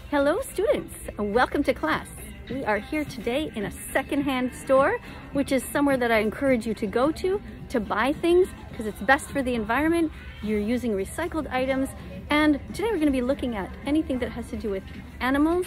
Hello students, welcome to class. We are here today in a secondhand store, which is somewhere that I encourage you to go to buy things because it's best for the environment. You're using recycled items, and today we're going to be looking at anything that has to do with animals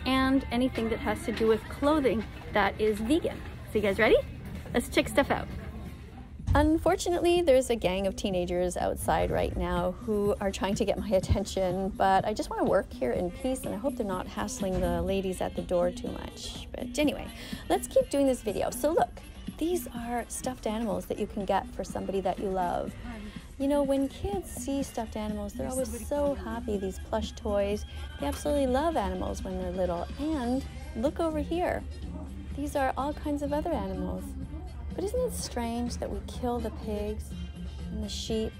and anything that has to do with clothing that is vegan. So you guys ready? Let's check stuff out. Unfortunately, there's a gang of teenagers outside right now who are trying to get my attention, but I just want to work here in peace, and I hope they're not hassling the ladies at the door too much. But anyway, let's keep doing this video. So look, these are stuffed animals that you can get for somebody that you love. You know, when kids see stuffed animals, they're always so happy, these plush toys. They absolutely love animals when they're little. And look over here. These are all kinds of other animals. But isn't it strange that we kill the pigs and the sheep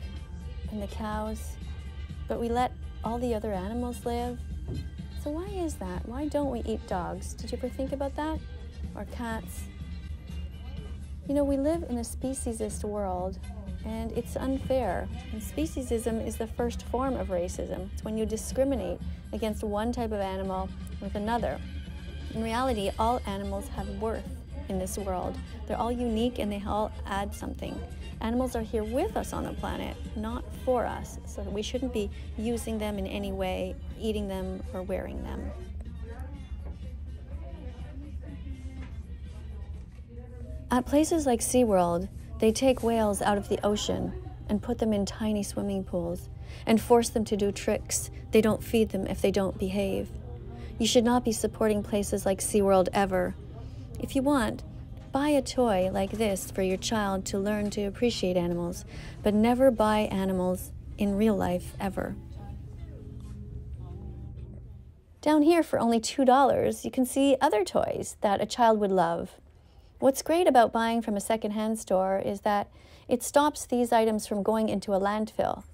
and the cows, but we let all the other animals live? So why is that? Why don't we eat dogs? Did you ever think about that? Or cats? You know, we live in a speciesist world, and it's unfair. And speciesism is the first form of racism. It's when you discriminate against one type of animal with another. In reality, all animals have worth in this world. They're all unique and they all add something. Animals are here with us on the planet, not for us, so we shouldn't be using them in any way, eating them or wearing them. At places like SeaWorld, they take whales out of the ocean and put them in tiny swimming pools and force them to do tricks. They don't feed them if they don't behave. You should not be supporting places like SeaWorld ever. If you want, buy a toy like this for your child to learn to appreciate animals, but never buy animals in real life ever. Down here for only $2, you can see other toys that a child would love. What's great about buying from a secondhand store is that it stops these items from going into a landfill.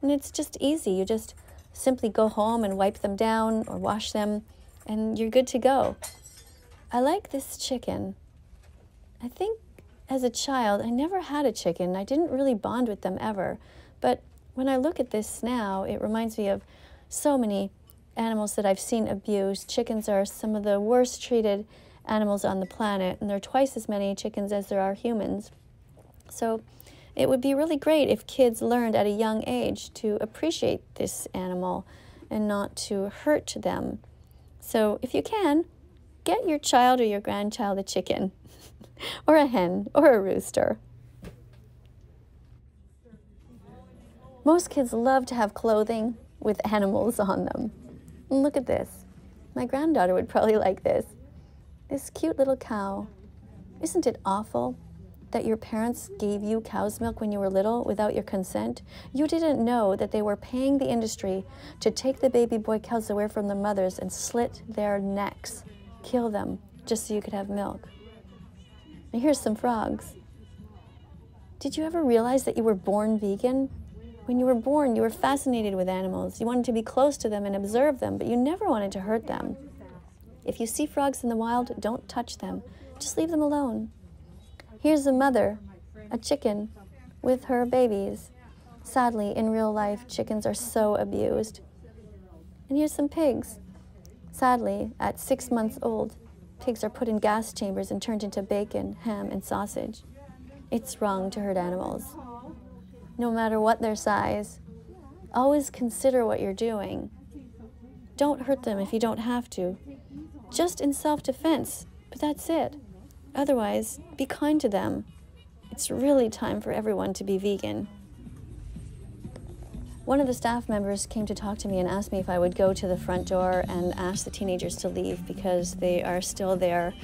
And it's just easy. You just simply go home and wipe them down or wash them, and you're good to go. I like this chicken. I think as a child, I never had a chicken. I didn't really bond with them ever. But when I look at this now, it reminds me of so many animals that I've seen abused. Chickens are some of the worst treated animals on the planet, and there are twice as many chickens as there are humans. So it would be really great if kids learned at a young age to appreciate this animal and not to hurt them. So if you can, get your child or your grandchild a chicken, or a hen, or a rooster. Most kids love to have clothing with animals on them. And look at this. My granddaughter would probably like this. This cute little cow. Isn't it awful that your parents gave you cow's milk when you were little without your consent? You didn't know that they were paying the industry to take the baby boy cows away from their mothers and slit their necks. Kill them just so you could have milk. And here's some frogs. Did you ever realize that you were born vegan? When you were born, you were fascinated with animals. You wanted to be close to them and observe them, but you never wanted to hurt them. If you see frogs in the wild, don't touch them. Just leave them alone. Here's a mother, a chicken, with her babies. Sadly, in real life, chickens are so abused. And here's some pigs. Sadly, at 6 months old, pigs are put in gas chambers and turned into bacon, ham, and sausage. It's wrong to hurt animals, no matter what their size. Always consider what you're doing. Don't hurt them if you don't have to. Just in self-defense, but that's it. Otherwise, be kind to them. It's really time for everyone to be vegan. One of the staff members came to talk to me and asked me if I would go to the front door and ask the teenagers to leave because they are still there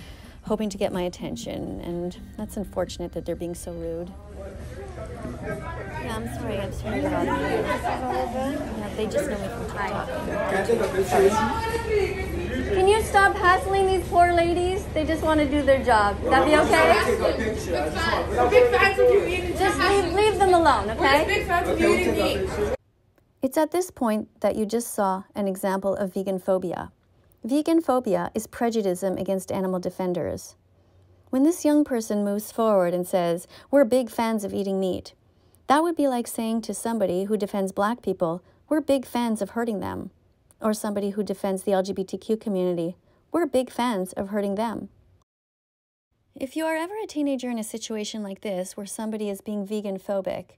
hoping to get my attention, and that's unfortunate that they're being so rude. Yeah, I'm sorry to bother you. Yeah, they just know me from TikTok. Can you stop hassling these poor ladies? They just want to do their job. That be okay? We're big fans of you eating. Just leave them alone, okay? We're big fans of you eating meat. It's at this point that you just saw an example of vegan phobia. Vegan phobia is prejudice against animal defenders. When this young person moves forward and says, "We're big fans of eating meat," that would be like saying to somebody who defends black people, "We're big fans of hurting them." or somebody who defends the LGBTQ community. We're big fans of hurting them. If you are ever a teenager in a situation like this where somebody is being vegan phobic,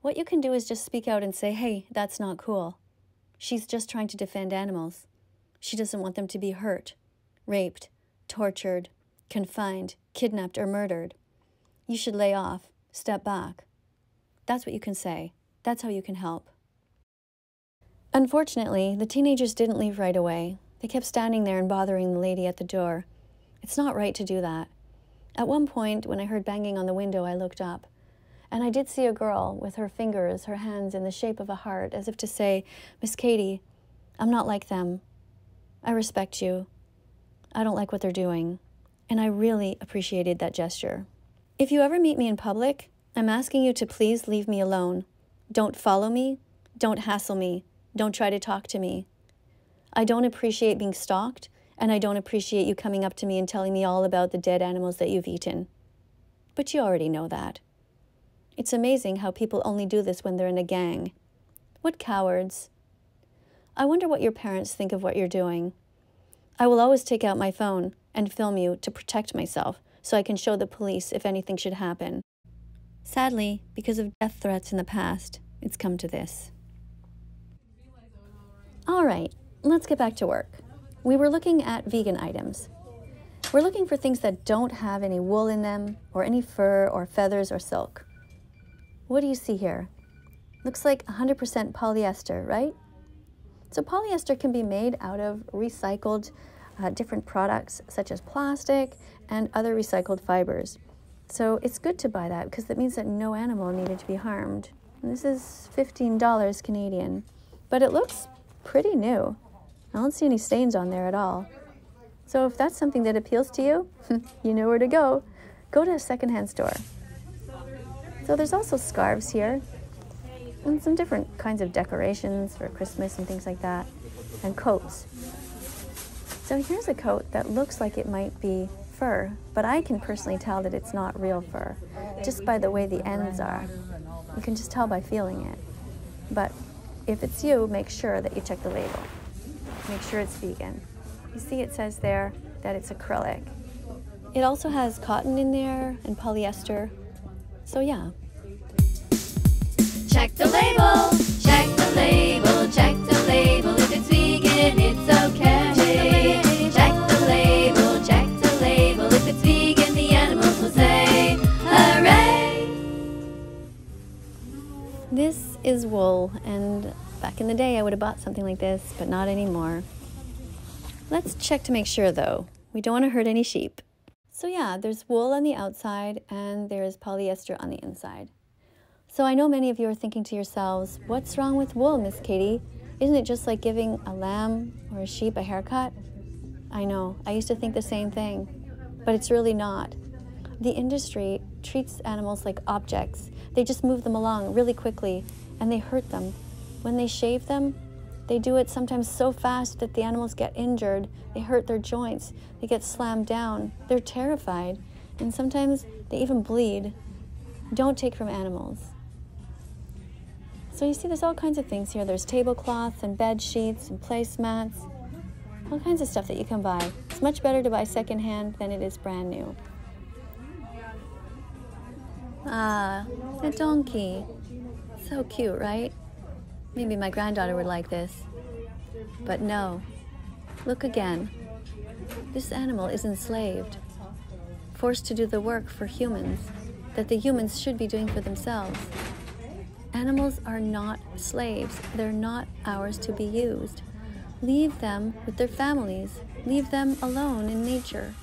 what you can do is just speak out and say, hey, that's not cool. She's just trying to defend animals. She doesn't want them to be hurt, raped, tortured, confined, kidnapped, or murdered. You should lay off, step back. That's what you can say. That's how you can help. Unfortunately, the teenagers didn't leave right away. They kept standing there and bothering the lady at the door. It's not right to do that. At one point, when I heard banging on the window, I looked up, and I did see a girl with her fingers, her hands in the shape of a heart, as if to say, Miss KADIE, I'm not like them. I respect you. I don't like what they're doing. And I really appreciated that gesture. If you ever meet me in public, I'm asking you to please leave me alone. Don't follow me. Don't hassle me. Don't try to talk to me. I don't appreciate being stalked, and I don't appreciate you coming up to me and telling me all about the dead animals that you've eaten. But you already know that. It's amazing how people only do this when they're in a gang. What cowards. I wonder what your parents think of what you're doing. I will always take out my phone and film you to protect myself so I can show the police if anything should happen. Sadly, because of death threats in the past, it's come to this. All right, let's get back to work. We were looking at vegan items. We're looking for things that don't have any wool in them, or any fur, or feathers, or silk. What do you see here? Looks like 100% polyester, right? So polyester can be made out of recycled different products, such as plastic and other recycled fibers. So it's good to buy that, because that means that no animal needed to be harmed. And this is $15 Canadian, but it looks pretty new. I don't see any stains on there at all. So if that's something that appeals to you, you know where to go. Go to a secondhand store. So there's also scarves here, and some different kinds of decorations for Christmas and things like that, and coats. So here's a coat that looks like it might be fur, but I can personally tell that it's not real fur, just by the way the ends are. You can just tell by feeling it. But if it's you, make sure that you check the label. Make sure it's vegan. You see it says there that it's acrylic. It also has cotton in there and polyester. So yeah. Check the label, check the label, check the label. If it's vegan, it's okay. Check the label, check the label. If it's vegan, the animals will say, hooray! This is wool, and back in the day I would have bought something like this, but not anymore. Let's check to make sure though. We don't want to hurt any sheep. So yeah, there's wool on the outside and there's polyester on the inside. So I know many of you are thinking to yourselves, what's wrong with wool, Miss KADIE? Isn't it just like giving a lamb or a sheep a haircut? I know, I used to think the same thing, but it's really not. The industry treats animals like objects. They just move them along really quickly and they hurt them. When they shave them, they do it sometimes so fast that the animals get injured. They hurt their joints. They get slammed down. They're terrified. And sometimes they even bleed. Don't take from animals. So you see there's all kinds of things here. There's tablecloths and bed sheets and placemats. All kinds of stuff that you can buy. It's much better to buy secondhand than it is brand new. Ah, a donkey. So cute, right? Maybe my granddaughter would like this. But no. Look again. This animal is enslaved, forced to do the work for humans that the humans should be doing for themselves. Animals are not slaves. They're not ours to be used. Leave them with their families. Leave them alone in nature.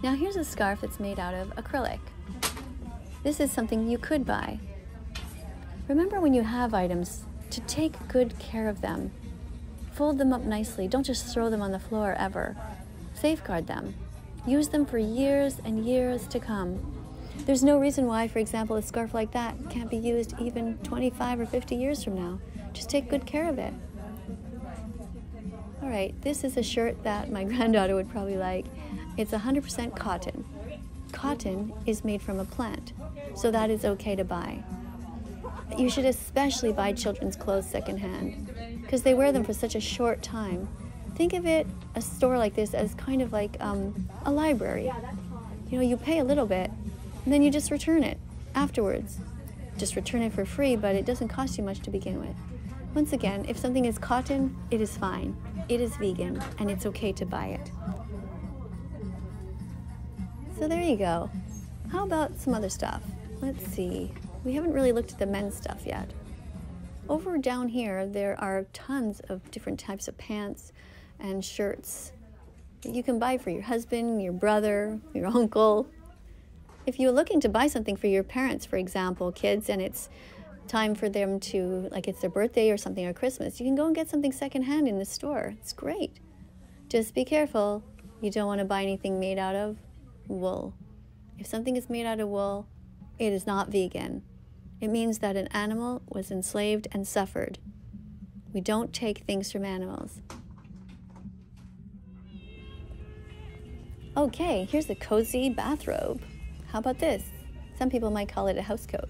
Now here's a scarf that's made out of acrylic. This is something you could buy. Remember when you have items to take good care of them. Fold them up nicely. Don't just throw them on the floor ever. Safeguard them. Use them for years and years to come. There's no reason why, for example, a scarf like that can't be used even 25 or 50 years from now. Just take good care of it. All right, this is a shirt that my granddaughter would probably like. It's 100% cotton. Cotton is made from a plant, so that is okay to buy. You should especially buy children's clothes secondhand. because they wear them for such a short time. Think of it, a store like this, as kind of like a library. You know, you pay a little bit, and then you just return it afterwards. Just return it for free, but it doesn't cost you much to begin with. Once again, if something is cotton, it is fine. It is vegan, and it's okay to buy it. So there you go. How about some other stuff? Let's see. We haven't really looked at the men's stuff yet. Over down here, there are tons of different types of pants and shirts that you can buy for your husband, your brother, your uncle. If you're looking to buy something for your parents, for example, kids, and it's time for them to, like it's their birthday or something, or Christmas, you can go and get something secondhand in the store. It's great. Just be careful. You don't want to buy anything made out of wool. If something is made out of wool, it is not vegan. It means that an animal was enslaved and suffered. We don't take things from animals. Okay, here's a cozy bathrobe. How about this? Some people might call it a house coat.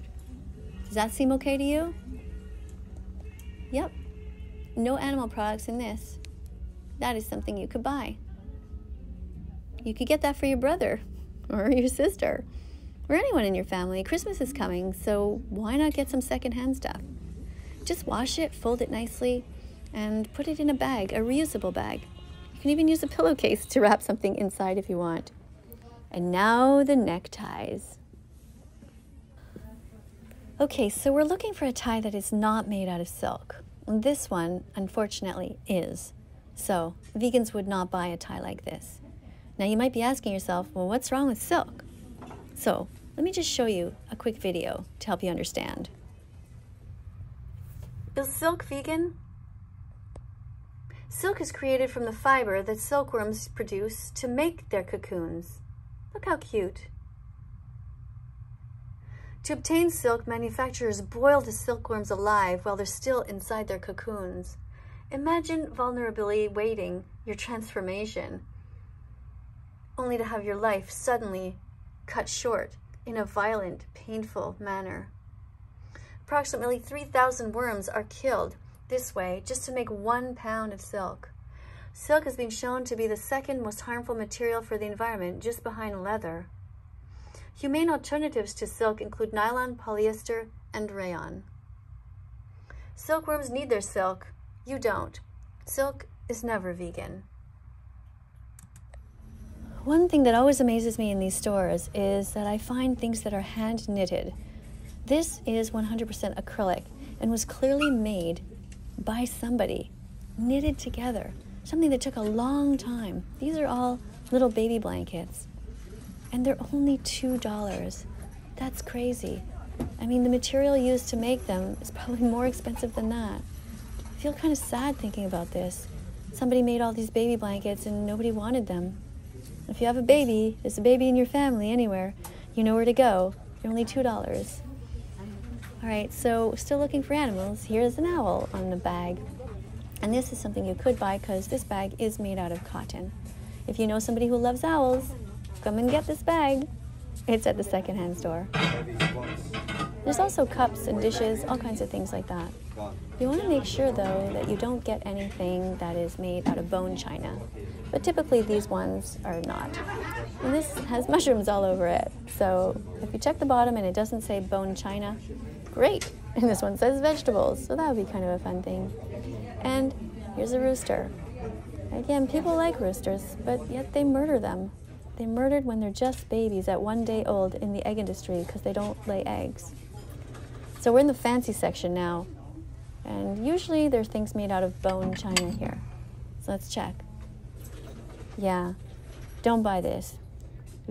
Does that seem okay to you? Yep. No animal products in this. That is something you could buy. You could get that for your brother or your sister or anyone in your family. Christmas is coming, so why not get some secondhand stuff? Just wash it, fold it nicely, and put it in a bag, a reusable bag. You can even use a pillowcase to wrap something inside if you want. And now the neckties. Okay, so we're looking for a tie that is not made out of silk. And this one, unfortunately, is. So vegans would not buy a tie like this. Now you might be asking yourself, well, what's wrong with silk? So let me just show you a quick video to help you understand. Is silk vegan? Silk is created from the fiber that silkworms produce to make their cocoons. Look how cute. To obtain silk, manufacturers boil the silkworms alive while they're still inside their cocoons. Imagine vulnerably waiting your transformation, only to have your life suddenly cut short in a violent, painful manner. Approximately 3,000 worms are killed this way just to make 1 pound of silk. Silk has been shown to be the second most harmful material for the environment, just behind leather. Humane alternatives to silk include nylon, polyester, and rayon. Silkworms need their silk. You don't. Silk is never vegan. One thing that always amazes me in these stores is that I find things that are hand knitted. This is 100% acrylic and was clearly made by somebody, knitted together. Something that took a long time. These are all little baby blankets. And they're only $2. That's crazy. I mean, the material used to make them is probably more expensive than that. I feel kind of sad thinking about this. Somebody made all these baby blankets and nobody wanted them. If you have a baby, there's a baby in your family anywhere, you know where to go. They're only $2. All right, so still looking for animals. Here's an owl on the bag. And this is something you could buy because this bag is made out of cotton. If you know somebody who loves owls, come and get this bag. It's at the secondhand store. There's also cups and dishes, all kinds of things like that. You want to make sure, though, that you don't get anything that is made out of bone china. But typically these ones are not. And this has mushrooms all over it. So if you check the bottom and it doesn't say bone china, great. And this one says vegetables, so that would be kind of a fun thing. And here's a rooster. Again, people like roosters, but yet they murder them. They're murdered when they're just babies at 1 day old in the egg industry because they don't lay eggs. So we're in the fancy section now. And usually there are things made out of bone china here. So let's check. Yeah, don't buy this.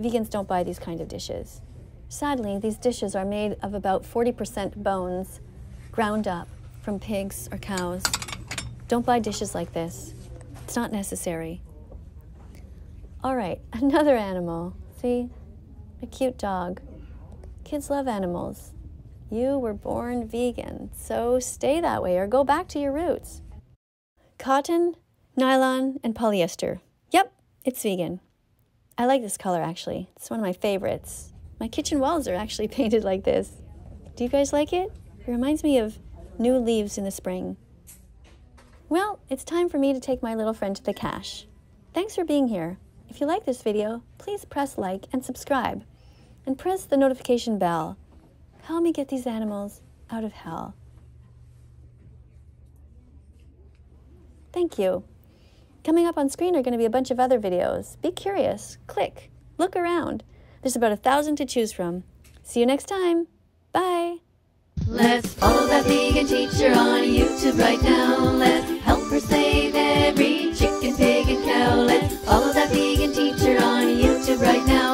Vegans don't buy these kind of dishes. Sadly, these dishes are made of about 40% bones ground up from pigs or cows. Don't buy dishes like this. It's not necessary. All right, another animal. See, a cute dog. Kids love animals. You were born vegan, so stay that way or go back to your roots. Cotton, nylon, and polyester. Yep, it's vegan. I like this color, actually. It's one of my favorites. My kitchen walls are actually painted like this. Do you guys like it? It reminds me of new leaves in the spring. Well, it's time for me to take my little friend to the cache. Thanks for being here. If you like this video, please press like and subscribe. And press the notification bell. Help me get these animals out of hell. Thank you. Coming up on screen are going to be a bunch of other videos. Be curious. Click. Look around. There's about 1,000 to choose from. See you next time. Bye. Let's follow that vegan teacher on YouTube right now. Let's help her save every chicken, pig, and cow. Let's follow that vegan teacher on YouTube right now.